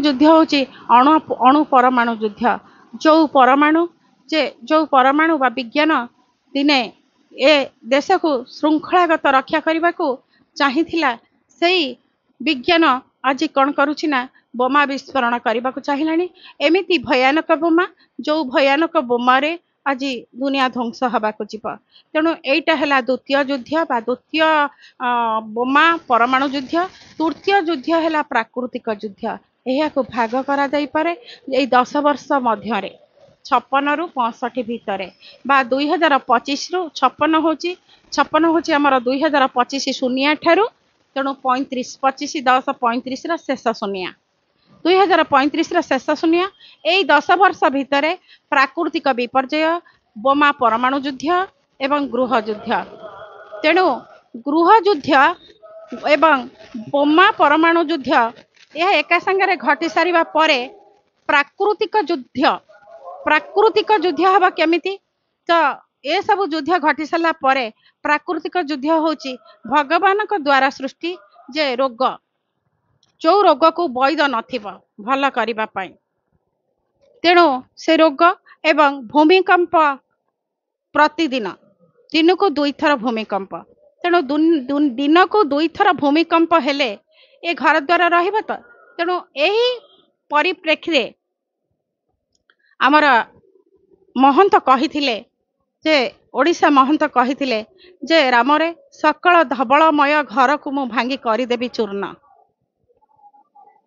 युद्ध होची अणु अणु परमाणु युद्ध। जो परमाणु बा विज्ञान दिने ए देश को श्रृंखलागत रक्षा करने को चाहिथिला सेई विज्ञान आज कौन करुछि ना बोमा विस्फोरण करने को चाहिलानी। एमिति भयानक बोमा जो भयानक बोमारे आज दुनिया ध्वंस हवाक जीव। तेणु एटा है द्वितीय युद्ध बा द्वितीय बोमा परमाणु युद्ध। तृतीय युद्ध है प्राकृतिक युद्ध। यह भाग करा जाई पारे 10 वर्ष मध्य 56 रु 65 भितर बा 2025 रु 56 हूँ आमर 2025 शून्य ठारू। तेणु 35 25 10 35 शेष शून्य 2035 शेष शून्य। यही 10 वर्ष भितर प्राकृतिक विपर्यय बोमा परमाणु युद्ध एवं गृह युद्ध। तेणु गृह युद्ध एवं बोमा परमाणु युद्ध यह एका संगे घटी सारिबा परे प्राकृतिक युद्ध हवा केमिति तो ए सब युद्ध घटी सारा परे प्राकृतिक युद्ध होची भगवान द्वारा सृष्टि जे रोग जो रोग को वैद नथिबो भल करिबा पई। तेणु से रोग एवं भूमिकंप प्रतिदिन दिन को 2 थर भूमिकंप। तेणु दिन को 2 थर भूमिकंप हेले ए घर द्वारा रहिबा तो। तेणु एही परिप्रेक्षी आमर महंत कहिथिले जे ओडिशा महंत कहिथिले जे रामरे सकल धवलमय घर को मु भांगी करिदेबी चूर्ण।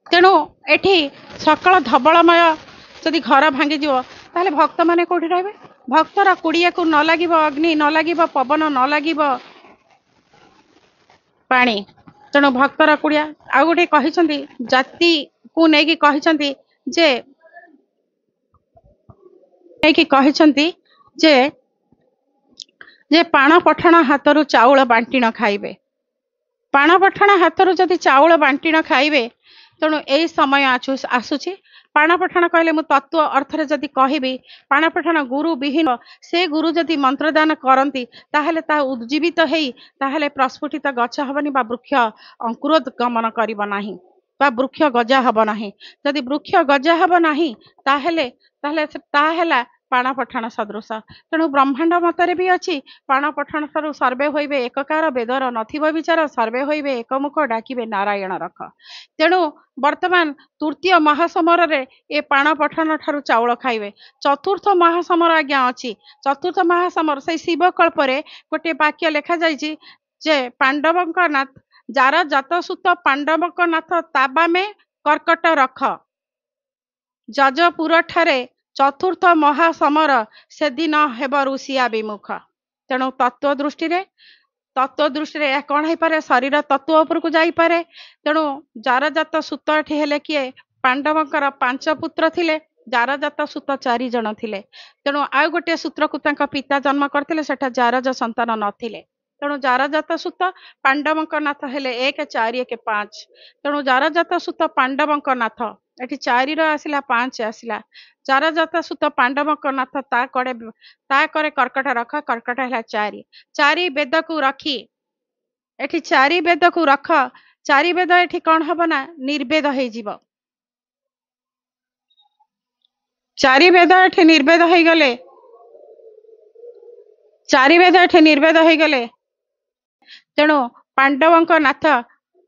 तेणु एठी सकल धवलमय जदि घर भांगी जीव ताहले भक्त माने कोठी रहबे। भक्तर कुड़िया को न लागिबो अग्नि न लागिबो पवन न लागिबो पानी। तेणु भक्तर कुड़िया आ गोटे कहिसंती जाति को नेकी कहिसंती जे नेकी कहिसंती जे जे पाण पठण हाथरू चाउल बांटी न खाइबे। पाण पठण हाथरू जदि चाउल बांटी न खाइबे तेणु यही समय आसुची। पाण पठण कहले मु तत्व अर्थ रे जदि कहबी पाण पठण गुरु विहीन से गुरु जदि मंत्रदान करती ताहले ता उज्जीवित हेई ताहले प्रस्फुटित गछ हबनी बा वृक्ष अंकुरोद्गमन करिब नाही बा वृक्ष गजा हब नाही। जदि वृक्ष गजा हब नाही ताहले ताहले ताहला पाण पठण सदृश। तेणु ब्रह्मांड मतरे भी अच्छी पाण पठण सर सर्वे होइबे एककार वेदर नथिब विचार सर्वे होइबे एकमुख डाकिबे नारायण रख। तेणु वर्तमान तृतीय महासमर रे ए पाण पठण ठारू चाउल खाइबे। चतुर्थ महासमर आज्ञा अच्छी। चतुर्थ महासमर से शिवकल्प रे गोटे वाक्य लेखा जाइछि जे पांडवक नाथ जार जातसुत पांडवक नाथ ताबा में कर्कट रख जजपुर ठारे चतुर्थ महासमर से दिन हेब ऋषिया विमुख। तेणु तत्व दृष्टि यह कौन हो पारे शरीर तत्व उपर को जाई पारे। तेणु जार जात सुत एठी हेले किए पांडवंकर 5 पुत्र थिले जार जात सुत 4 जन थिले। तेणु आउ गोटे सूत्र को तांका पिता जन्म करथिले सेठा जारज संतान नथिले। तेणु जार जात सुत पांडवंक नाथ हेले 1 4 1 5। तेणु जार जात सुत पांडवंक नाथ एठी 4 आसिला 5 आसिला जार जात सुत पांडवंक नाथ ता करे कर्कट रख कर्कट है 4 4 वेद को रखी एठी 4 वेद को रख 4 वेद एठी कौन हब ना निर्वेद हो जीव। 4 वेद एठी निर्वेद हो गले 4 वेद एठी निर्वेद हो गले। तेणु पांडवंक नाथ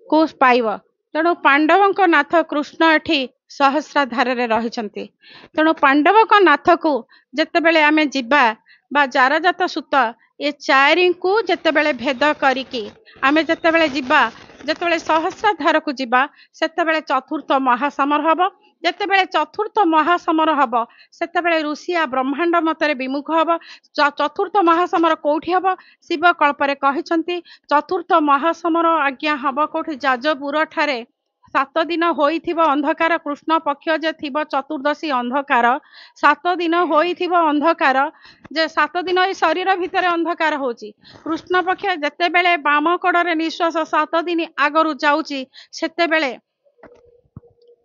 को पाइब। तेणु पांडवंक नाथ कृष्ण एठी सहस्राधार रे रहिछंती। तेणु पांडवक नाथ को जेतेबेले आमे जिबा बा जार जात सुत ए 4 को जेतेबेले भेद करिकी आमे जेतेबेले जिबा जेतेबेले सहस्राधार को जिबा सेतेबेले चतुर्थ महासमर हब। जेतेबेले चतुर्थ महासमर हब सेतेबेले ऋषिया ब्रह्मांड मतरे विमुख हब। चतुर्थ महासमर कोठी हब शिव कल्परे कहिसंती चतुर्थ महासमर आज्ञा हब कोठी जाजपुर ठारे 7 दिन होइथिबो अंधकार कृष्ण पक्ष जे थिबो चतुर्दशी अंधकार 7 दिन होइथिबो अंधकार जे 7 दिन ए शरीर भितर अंधकार होची कृष्ण पक्ष जेते बेले बाम कोडरे निश्वास 7 दिन आगरु जाउची सेते बेले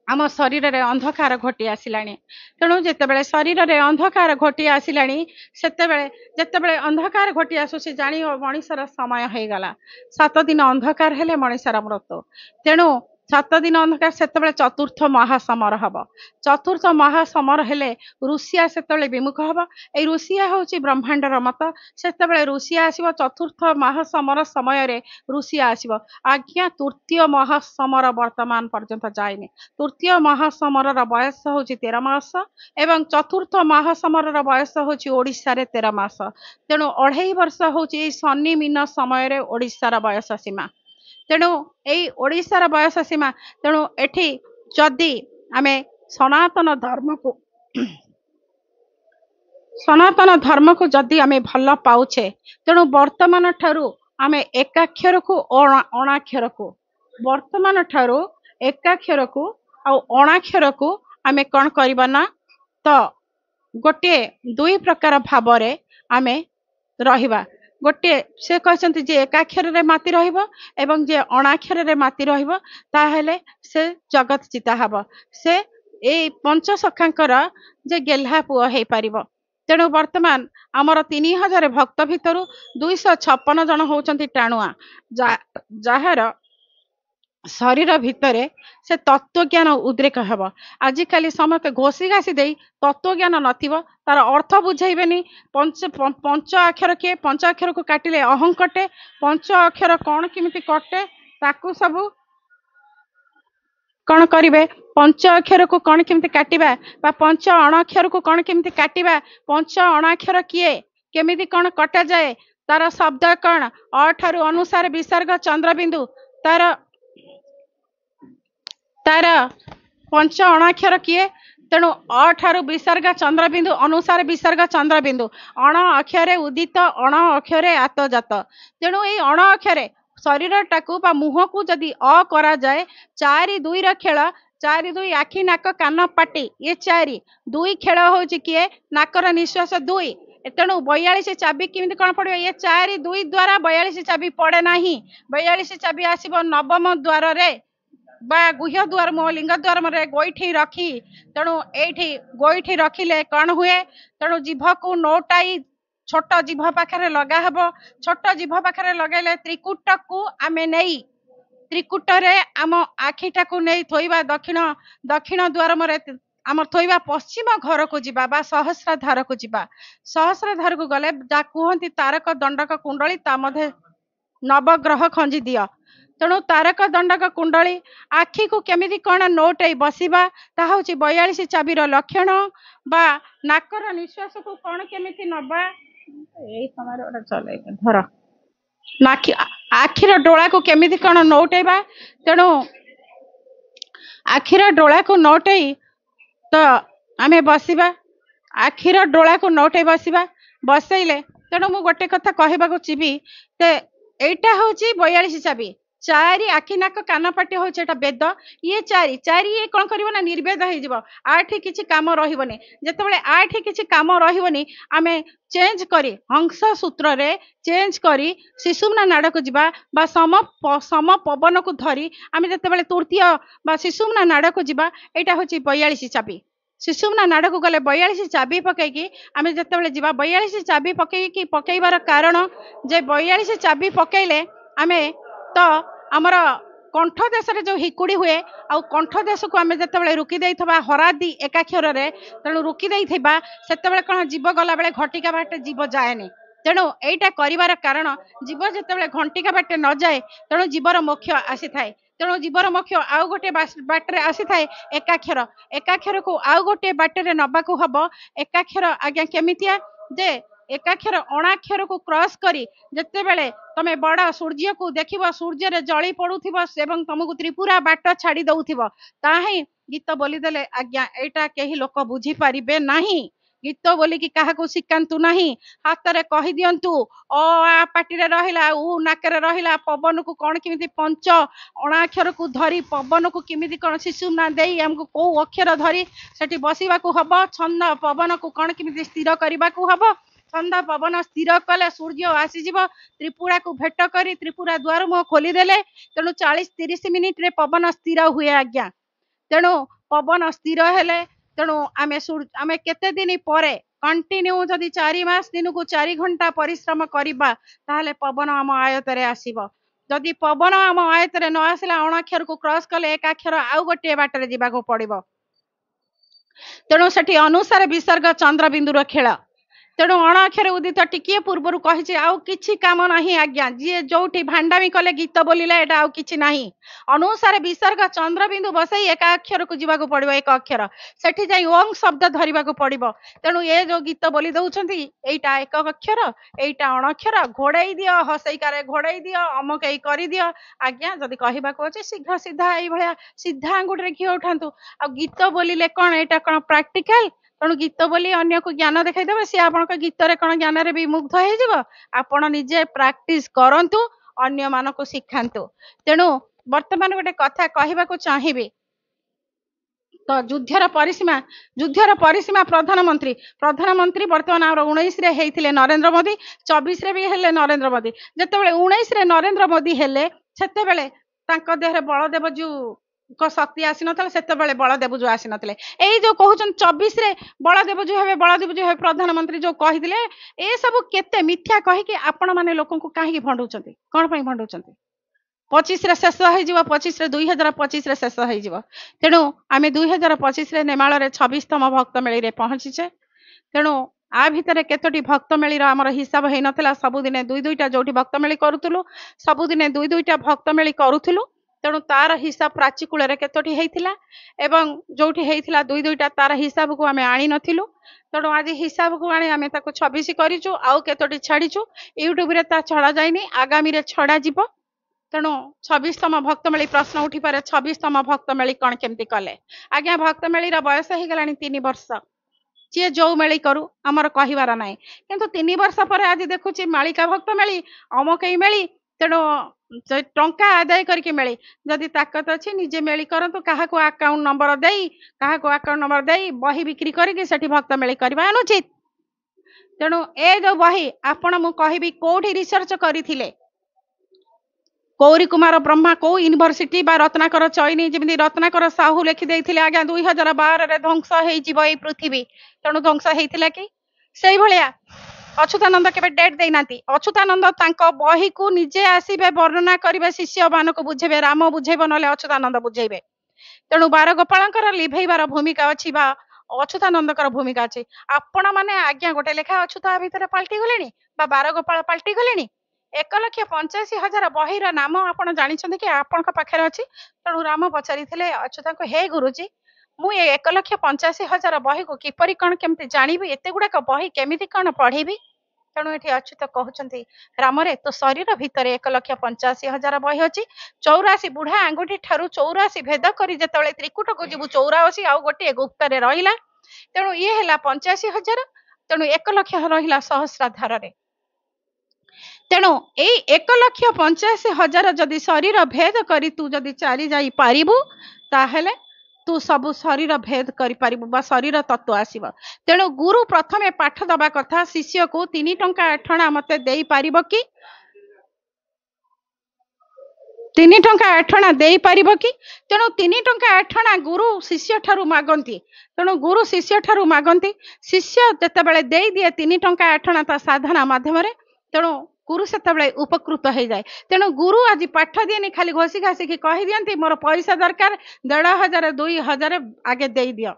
आम शरीर रे अंधकार घटी आसिलानी। तेणु जेते बेले शरीर रे अंधकार घटी आसिलानी सेते बेले जेते बेले अंधकार घटी आसुसी जानी मनीषर समय हो गला 7 दिन अंधकार हेले मनीषर मृत्यु। तेणु 7 दिन अंधकार सेतबेले चतुर्थ महासमर हब। चतुर्थ महासमर हेले ऋषिया सेतबेले विमुख हब। ए ऋषिया होची ब्रह्मांडर मत। सेतबेले ऋषिया आसीबो चतुर्थ महासमर समय रे ऋषिया आसीबो। आज्ञा तृतीय महासमर वर्तमान पर्यंत जायनि। तृतीय महासमर र बयस होची 13 मास एवं चतुर्थ महासमर र बयस होची ओडिसा रे 13 मास। तेणु 2.5 वर्ष होची शनि मीन समय रे ओडिसा र बयस सीमा। तेणु एई ओडिशार बयस सीमा। तेणु एठी जदि आमे सनातन धर्म को जदि आमे भल पाउछे तेणु वर्तमान ठारू आमे एकाक्षर को अणाक्षर को वर्तमान ठारू एकाक्षर को आ अणाक्षर को आमे कौन करबा ना तो गोटे दुई प्रकार भाव रे आमे रहिबा। गोटे से कहते जे एकाक्षर रे माती रहिबो एवं जे अणाक्षर रे माती रहिबो ताहेले से जगत चिता हब। से ए पंच सखांकर जे गेल्हा पुओ हे पारिबो। तेणु वर्तमान आमर 3000 भक्त भितरु 256 जन होचंती टाणुआ जहार शरीर भितरे से तत्व ज्ञान उद्रेक हेब। आजिकाली समस्त घोषी घासी दे तत्व ज्ञान नथिबो तार अर्थ बुझाइबेनी। पंच अक्षर के पंच अक्षर को काटिले अहं कटे। पंच अक्षर कौन किमिति कटे ताकू सबू कौन करिवे। पंच अक्षर को कौन किमिति काटिबा बा पंच अणाक्षर को कौन किमिति काटिबा। पंच अणाक्षर किए केमिति कौन कटा जाए तार शब्द कौन अठारु अनुसार विसर्ग चंद्रबिंदु तार तार पंच अणाक्षर किए। तेणु अठारु विसर्ग चंद्रबिंदु अनुसार विसर्ग चंद्रबिंदु अण अक्षरे उदित अण अक्षरे आतजात। तेणु ये अण अक्षरे शरीर टाकू बा मुह को जदि अ करा जाए 4 2 र खेल 4 2 आखि नाक कान पाटी ये 4 2 खेल होची किए नाकर निश्वास 2। तेणु 42 चाबी किमिति कौन पड़ो ये 4 2 द्वारा 42 चाबी पड़े नाही। 42 चाबी आसीबो नवम द्वार रे बा गुह्य द्वार मो लिंग द्वार मरे गोईठी रखी। तेणु एठी गोईठी रखिले कौन हुए। तेणु जीभ को नोटाई छोट जीभ पाखरे लगा हबो। छोट जीभ पाखरे लगाइले त्रिकुट को आमे नेई त्रिकुट रे आम आखिटा को नेई थोइबा दक्षिण द्वार मरे आमर थोइबा पश्चिम घर को जीवा बा सहस्राधार को जीवा। सहस्राधार को गले जा कुहंती तारक दंडक कुंडली ता मध्ये नवग्रह खंजी दियो। तेणु तारक दंडक कुंडली आखि को केमिति कौन नोट बसवा ता हूँ 42 चाबीर लक्षण बा नाकर निश्वास को कौन केमिति नबा यही समय चल धर आखिर डोला को केमिति कौन नौटेबा। तेणु आखिर डोला को नौटे तो आमे बसवा आखिर डोला को नौटे बसवा बसैले। तेणु मु गोटे कथा कहबाको चिबी ते एटा हूँ 42 चाबी 4 आखि नाक कान पाटी हूँ वेद ये 4 ये कौन कर निर्वेद हो आठ किसी कम रही जिते आठ किसी कम रही आमे चेंज करी हंस सूत्र रे चेंज करी शिशुम्ना नाड़ को जीवा बा सम पवन को धरी आमे जिते तृतीय बा शिशुम्ना नाड़ को जीवा यहाँ हूँ 42 चाबी। शिशुम्ना नाड़ को गले 42 चाबी पकईकी आम जिते जीवा 42 चाबी पकईकी पकईबार कारण जे 42 चाबी पकईले आमे तो आमर कंठ देश जो हिकुड़ी हुए आ कंठ देश को आम जिते रुकी देइथबा हरादी एकाक्षर रे तेणु रुकी देइथबा सेतेबेले कौन जीव गला बेले घटिका बाटे जीव जाएनी। तेणु एटा करिवार कारण जीव जिते घंटिका बाटे न जाए तेणु जीवर मोक्ष आसी थाए। तेणु जीवर मोक्ष आउ गोटे बाटे आसी थाए एकाक्षर। एकाक्षर को आउ गोटे बाटे नबाकू हब। एकाक्षर आज्ञा केमितिया जे एकाक्षर अणाक्षर को क्रॉस करी जिते बेले तमे बड़ा सूर्य को देखिबो सूर्य रे जली पड़ुथिबो एवं तुमको त्रिपुरा बाट छाड़ी दउथिबो ताही गीत बोली देले आज्ञा एटा केही लोक बुझी पारिबे नाही। गीत बोली कि काहा को सिकांतु नाही हाथ रे कहि दियंतु अ आ पाटी रे रहिला उ नाक रे रहिला पवन को कोन किमिति पंच अणाक्षर को धरी पवन को किमिति कोन शिशु ना देई हमको को अक्षर धरी सेठी बसिबा को हबो। छंद पवन को कोन किमिति स्थिर करबा को हबो। छंद पवन स्थिर कले सूर्य आसीज त्रिपुरा को भेट करी त्रिपुरा द्वार मुह खोलीदेले। तेणु 40-30 मिनिट रे पवन स्थिर हुए आज्ञा। तेणु पवन स्थिर हेले तेणु आमे केते दिन परे कंटिन्यू जदि 4 मास दिन को 4 घंटा परिश्रम करिबा ताहले पवन आम आयत रे आसीबो। जदि पवन आम आयतरे न आसला अणाक्षर को क्रॉस कले एकाक्षर आउ गोटे बाटर जावाक पड़ो। तेणु सेठी अनुसार विसर्ग चंद्रबिंदुर खेल। तेणु अणाक्षर उदित टिके पूर्वर कही आउ किछि काम नहीं आज्ञा जी जो भांडामी कले गीत बोलिले एटा आउ किछि नहीं। अनुसार विसर्ग चंद्रबिंदु बसई एकाक्षर को जीवाक पड़ो एक अक्षर सेठी जाई ओं शब्द धरिबाक पड़ो। तेणु ये जो गीत बोली दउछंती एटा एक अक्षर एटा अणाक्षर घोड़ाई दियो हसईकारे घोड़ाई दियो अमक एई करि दियो आज्ञा जदि कहबाक अछि शीघ्र सीधा एई भलिया सीधा आंगुठरे घी उठांतु। आ गीत बोलिले कोन एटा कोन प्रैक्टिकल तेणु गीत बोली अन्य को ज्ञान देखाइदेवे सी आप गीत कौन ज्ञान रे भी मुग्ध हो निजे प्रैक्टिस करंतु अन्य मान को शिखांतु। तेणु वर्तमान गोटे कथा कहबा को चाहिए तो युद्धर परिसीमा प्रधानमंत्री प्रधानमंत्री वर्तमान आम 19 रे हेइथिले नरेंद्र मोदी 24 रे भी हेले नरेंद्र मोदी जेतेबेले 19 रे नरेंद्र मोदी हेले सेतेबेले तांको देहरे बलदेवजू को शक्ति आसी नथले सेतेबेले बलदेवजू आसी नथले एई जो कहउछन 24 रे बलदेवजू हेबे प्रधानमंत्री जो कहिदिले ए सब केते मिथ्या कहि कि आपण माने लोकन को काहे भंडुचंती कोन पई भंडुचंती 25 रे शेष हो 25 रे 2025 रे शेष हो। तेणु आम 2025 रे नेमाल रे 26तम भक्त मेली रे पहुंचीचे। तेणु आ भितर केतोटी भक्त मेलीर आमर हिसाब है नथिला सबुदिने दुई दुईटा जोठी भक्त मेली करूथुलु सबुदिने दुई दुईटा भक्त मेली करूथुलु। तेणु तार हिसाब प्राचीकूल रे केतोटी हेइथिला एवं जोठी हेइथिला दुई दुईटा तार हिसाब को आमे आनी नथिलु। तेणु आज हिसाब को आनी आमे ताको 26 करिचु आउ केतोटी छाड़ीचु यूट्यूब रे ता छड़ा जाइनी आगामी रे छड़ा जिवो। तेणु 26तम भक्तमेली प्रश्न उठी पारे 26तम भक्तमेली कौन केमती कले आज्ञा भक्तमेलीर बयस हो गला 3 वर्ष जी जो मेली करू आमर कहबार ना किंतु 3 वर्ष पर आज देखुची मालिका भक्तमेली अमकई मेली। तेणु टंका आदाय करके मेली जदि ताकत अच्छी निजे मेली करतु क्या अकाउंट नंबर दे क्या अकाउंट नंबर दे बही बिक्री करके सेठी भक्त मेली करबा अनुचित। तेणु ए जो बही आपण मु कहबी कोठी रिसर्च करथिले गौरी कुमार ब्रह्मा को यूनिवर्सिटी बा रत्नाकर चयनी जमी रत्नाकर साहू लिखिदे आज्ञा 2012 रे ध्वंस हो पृथ्वी। तेणु ध्वंस होता कि से भाया अच्युतानंद के डेट देना अच्युतानंद बही को निजे आसबे वर्णना करेंगे शिष्य मान को बुझेबे राम बुझेब ना अच्युतानंद बुझेबे। तेणु बारगोपाल लिभेबार भूमिका अच्छी अच्युतानंद भूमिका अच्छी आपण मैंने आज्ञा गोटे लेखा अच्युता भितर पलटि गले बारगोपाल पलटि गले 1,85,000 बहीर नाम आप जानते कि आपण पाखे अच्छी। तेणु राम पचारि अच्युता को हे गुरुजी मुझे 1,85,000 बही को किपरि कौन केमती जानी एत गुड़ाक बही केमिति कौन पढ़ेबी। तेणु ये अच्युत कहते राम रे तो शरीर भितर 1,85,000 बही अच्छी 84 बुढ़ा आंगुठी ठारू 84 भेद कर जो त्रिकुट को जीव 84 आउ गोटे गुप्त रहा। तेणु ये है 85,000 तेणु 1,00,000 रहा सहस्राधार। तेणु यही 1,85,000 जदि शरीर भेद करी तू जदि चली जाई पारिबु ताहेले तू सब शरीर भेद करि पारिबु बा शरीर तत्व आसीबो। तेणु गुरु प्रथमे पाठ दबा कथा शिष्य को 3 टंका 8 अणा मते देई पारिबो कि 3 टंका 8 अणा देई पारिबो कि। तेणु 3 टंका 8 अणा गुरु शिष्य ठारू मागंती। तेणु गुरु शिष्य ठारू मागंती शिष्य जेतेबेले देई दिए 3 टंका 8 अणा ता साधना माध्यम रे। तेणु गुरु से उपकृत हो जाए। तेणु गुरु आज पाठ दिए खाली घोषी घासी की कही दियंती मोर पैसा दरकार 1,500 2,000 आगे दे दियो।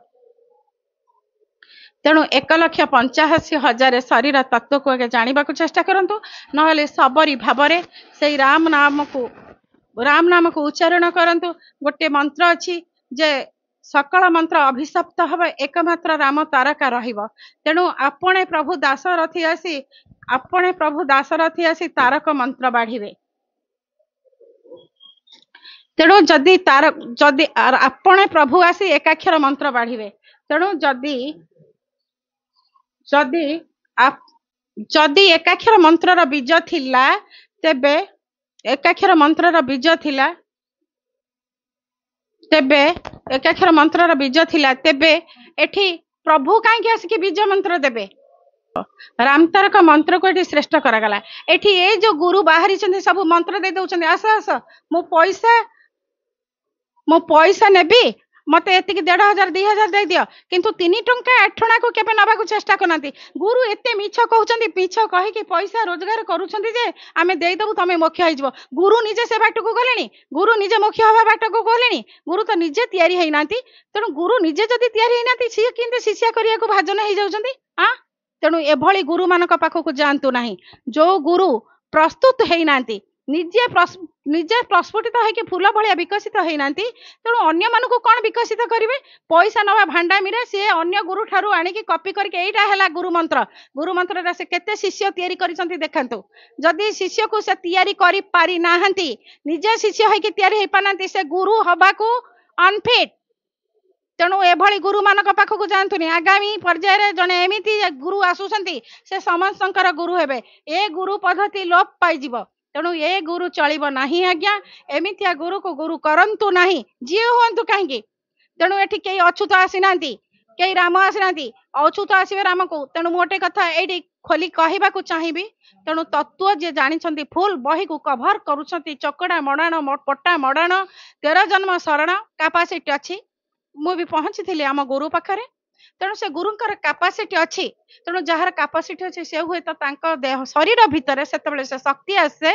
तेणु 1,85,000 शरीर तत्व को आगे जानिबा को चेष्टा करंतु नहले सबरी भावरे से राम नाम को उच्चारण करंतु। गोटे मंत्र अच्छी जे सकल मंत्र अभिशप्त हबे एकमात्र राम तारका रहिबो। तेणु आपणे प्रभु दासरथी आसी तारक मंत्र बाढ़िबे। तेणु जदि आपणे प्रभु आसी एकाक्षर मंत्र बाढ़िबे। तेणु जदि एकाक्षर मंत्रर बीज थिला तेबे एकाक्षर मंत्रर बीज थिला तेबे एकाक्षर मंत्रर बीज थिला तेबे एठी प्रभु काहे आसी बीज मंत्र देबे राम तारक मंत्र को ये श्रेष्ठ करागला। एठी ए जो गुरु बाहरी सब मंत्र दे दउछन आस आस मो पैसा नेबी मत एति 1500 2000 दे दियो किंतु 3 टंका 8 टणा को केबे नबा को चेष्टा करनांती। गुरु एते मिछ कहउछंती पीछ कहि कि पैसा रोजगार करूछंती जे आमे देई दबु तमे मोक्ष होई जबो। गुरु निजे से बाट को गलेनी, गुरु निजे मोक्ष हवा बाट को गलेनी। गुरु तो निजे तयारी हेई नांती। तेणु गुरु निजे जदी तयारी हेई नांती सी किंते शिष्या करिया को भाजन हेई जाउछंती। आ तेणु एभली गुरु मानक पाखक जांतु नाही जो गुरु प्रस्तुत हेई नांती, निजे प्रस्फुटित होइके फूल भलिया विकसित होई नांती। तेणु अन्य मानकु कोन विकसित करिवे? पैसा नवा भांडामीरे से अन्य गुरु ठारू आनिकी कॉपी करके एइटा हैला गुरु मंत्र रे से केते शिष्य तयारी करिसंती देखंतु। जदी शिष्य को से तयारी करि पारि नाहंती, निजे शिष्य होइके तयारी हेई पानांती, से गुरु हबाकू अनफिट। तेणु एभली गुरु मानक पाखक जातुनि। आगामी पर्यायर जने एमिति गुरु आसुसंती से समस्तंकर गुरु हेबे। ए गुरु पद्धति लोप पाइजिबो। तेणु ए गुरु चलिबो नाही आज्ञा। एमितिया गुरु को गुरु करंतु नाही जी हुंतु काहेकि। तेणु एठी केई अछूत आसिनांती, केई राम आसिनांती, अछूत आसीबे राम को। तेणु मोटे कथा एठी खोली कहिबा को चाहिबी। तेणु तत्व जे जानिछंती फुल बही को कभर करूछंती, चकड़ा मडाण पट्टा मडाण 13 जन्म शरण कैपेसिटी अछि। मु भी पहुंची आम गुरु पाखरे। तेणु से गुरुंकर कैपेसिटी अच्छी। तेणु जार कैपेसिटी अच्छी से हुए तो देह शरीर भितर से शक्ति आसे।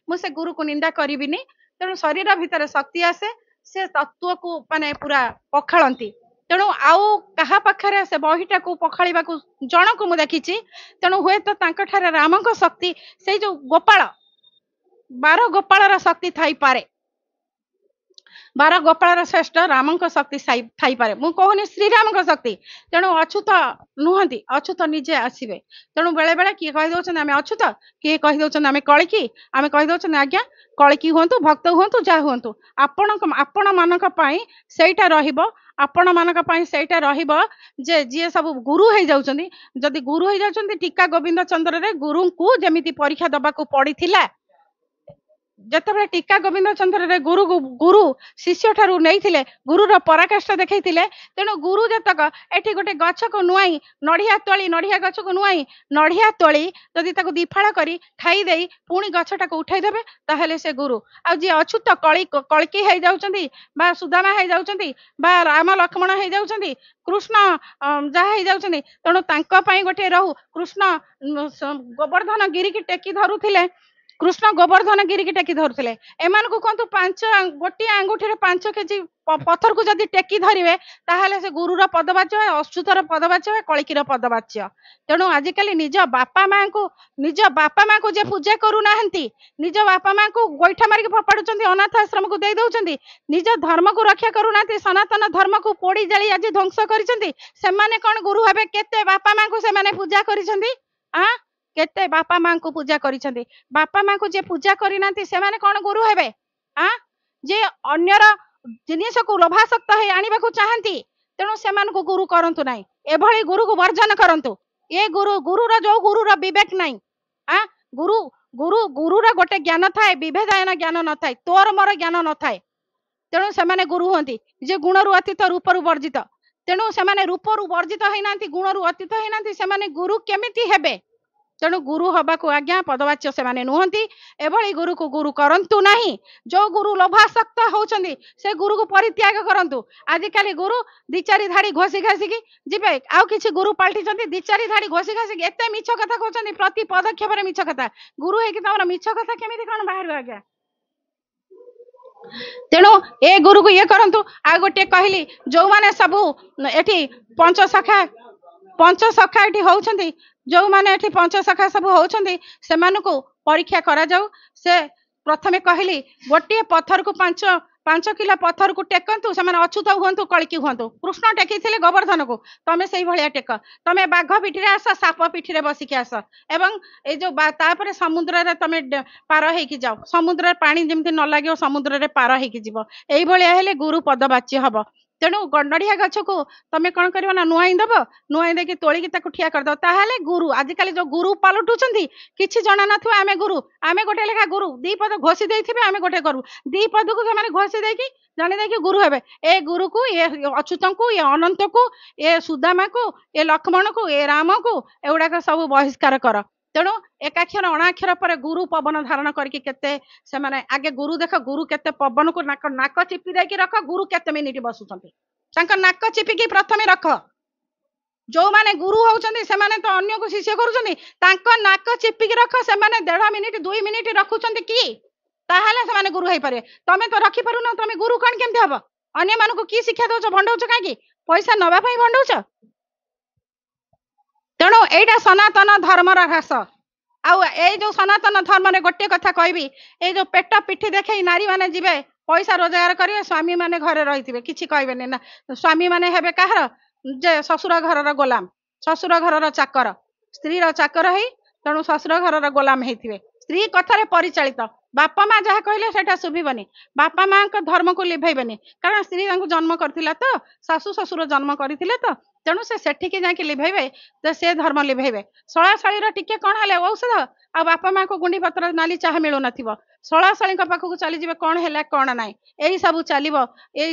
मुझे गुरु को निंदा करिबिनी। तेणु शरीर भितर शक्ति आसे, से तत्व को माने पूरा पखाळंती। तेणु आउ कहा पाखरे से बहीटा को पखाळिबा को जण को मु देखिछि। तेणु हुए तो तांका ठारे रामक शक्ति से जो गोपाल 12 गोपालर शक्ति थाई पारे। 12 गोपाल श्रेष्ठ रामक शक्ति थाई पारे। मु कहूनी श्रीरामक शक्ति। तेणु अछूत नुहंती, अछूत निजे आसीबे। तेणु बेले बेले किए कहि दउछन आमे अछूत, किए कहि दउछन आमे कळकी, आमे कहि दउछन आज्ञा कळकी हुंतु, भक्त हुंतु, जा हुंतु। आपण मानक पई सेइटा रहिबो। आपण मानक पई सेइटा रहिबो जे जे सब गुरु हेई जाउछन्ती। जदि गुरु हेई जाउछन्ती टीका गोविंद चंद्र रे गुरु को जेमिति परीक्षा दबा को पड़ीथिला। जतबे टीका गोविंद चंद्र रे गुरु शिष्य ठारू नहीं गुरुर पराकाष्ठा देखई। तेणु गुरु जतक एठी गोटे गछ को नुआई नढ़िया तोली, नढ़िया गछ को नुआई नढ़िया तोली जदि ताको दिफाळ करी खाई देई पुणी गछटा को उठाई देबे ताहेले से गुरु। आ जे अछूत कळकी हेई जाउछन्ती बा सुदामा हेई जाउछन्ती बा राम लक्ष्मण हेई जाउछन्ती, कृष्ण जा हेई जाउछन्ती। तेणु तांका पई गोटे रहू कृष्ण गोवर्धन गिरी की टेकी धरुथिले। कृष्ण गोवर्धन गिरी की टेकी धरुथिले। एमान को कहतु 5 गोटी आंगुठी रे 5 केजी पत्थर को जदि टेकी धरिवे ताहाले से गुरुर पदवाच्य, अच्युतर पदवाच्य, कळकीर पदवाच्य। तेणु आजिकाली निज बापा माँ को जे पूजा करू नाहंती, निज बापा माँ को गोइठा मारिक फपाडुचंती, अनाथ आश्रम को देई दउचंती, निज धर्म को रक्षा करू नाहंती, सनातन धर्म को पोड़ी जाली आज ध्वंस करिसंती। सेमाने कोन गुरु हेबे? केते बापा माँ को सेमाने पूजा करिसंती। आ केते बापा माँ को पूजा करिसंती। बापा माँ को जे पूजा करि नांती सेमाने कोन गुरु हेबे? आ जे अन्यर जिनिस को लोभासक्त है आनिबा को चाहंती, तेणु सेमान को गुरु करंतु नाही। एभली गुरु को वर्जन करंतु। ए गुरुर जो गुरुर विवेक नाही। आ गुरुर गोटे ज्ञान थाए, विभेदायन ज्ञान न थाए, तोर मोर ज्ञान न थाए। तेणु सेमाने गुरु हंती जे गुणरु अतीत रूपरु वर्जित। तेणु सेमाने रूपरु वर्जित है नांती, गुणरु अतीत है नांती, सेमाने गुरु केमिति हेबे? तेणु गुरु हवा को आज्ञा पदवाच्य से माने नुहंती। एभली गुरु को गुरु करंतु नाही। जो गुरु लोभासक्त होउछंदी से गुरु को परित्याग करंतु। आजिकाली गुरु 2-4 धाड़ी घोसी घासी की जिबे, आउ किछि गुरु पाल्टिचंती 2-4 धाड़ी घोसी घासी की एते मिछ कथा कहउछंती, प्रति पदक्षेप रे मिछ कथा। गुरु हे कि तमरा मिछ कथा केमिति कोन बाहर आज्ञा? तेणु ए गुरु को ये करंतु। आ गोटे कहली जो माने सबु एठी पंच सखा एठी होउछंती, जो माने एठी पंच सखा सब होउछंती सेमानको परीक्षा करा जाऊ। से प्रथमे कहली गोटे पत्थर को 5 किलो पत्थर को टेकंतु, से माने अछूत हुंतु, कळकी हुंतु। कृष्ण टेकी थिले गोवर्धन को, तमे सेही भलिया टेक। तमे बाघ पिठिरे आस, साप पिठिरे बसिके आस, एवं ए जो तापरे समुद्र रे तमे पार हेकी जाओ। समुद्र रे पानी जेमति न लागियो समुद्र रे पार हेकी जिवो। एही भलिया हेले गुरु पदवाच्य हबो। तेणु गंडढ़िया गछ को तमे कौन कर नुआई दब, नुआई देकी तोलिकी ताकू ठिया कर दो। ताहाले गुरु आजिकाली जो गुरु पलटुचंती किछि जणा नथुआ आमे गुरु, आमे गोटे लेखा गुरु 2 पद घोषि देइथिबे, आमे गोटे करू 2 पद को माने घोषि देकी जानि देकी गुरु हेबे। ए गुरु को, ए अच्युत को, ए अनंत को, ए सुदामा को, ए लक्ष्मण को, ए राम को एउडा सब बहिष्कार कर। तेणु एकाक्षर अणाक्षर पर गुरु पवन धारण करके केते से माने आगे गुरु देख, गुरु केते पवन को नाक चिपी देकी रख, गुरु केते मिनिट बसुचंती। नाक चिपिकी प्रथमे रख जो माने गुरु होउचंदी से माने तो अन्य को शिष्य करूचंदी तांको नाक चिपिकी रख से माने 1.5 मिनिट 2 मिनिट रखुचंदी की ताहाले से माने गुरु हेई पारे तमे तो रखी पारु न तमे गुरु कोन केमते हबो अन्य मानको की शिक्षा दोछ भंडौछ काकी पैसा नबा पई भंडौछ तेणु एटा सनातन धर्मर ह्रास आउ ए जो सनातन धर्म रे गोटे कथा कहबी ए जो पेट पिठी देखै नारी माने जिवे पैसा रोजगार करिवे स्वामी माने घरे रहिथिबे किछि कहबेनी ना स्वामी माने हेबे काहर जे ससुर घरर गोलाम ससुर घरर चाकर स्त्री रो चाकर हेई तेणु ससुर घरर गोलाम हेइथिबे स्त्री कथारे परिचालित बापा माँ जहाँ कहले सेटा शुभिबनी बापा माँ को धर्म को लिभेबनी कारण स्त्री तांको जन्म करथिला तो सासु ससुर जन्म करथिले तो तेणु से सेठिके जाके लिभेबे तो से धर्म लिभेबे शळा शाळीर टिके कोन हेले औषध आ बापा माँ को गुंडी पत्र नाली चाह मिलु नथिबो शळा शाळी पाखक चली जिवे कोन हेला कोन नाही एई सब चलिबो ए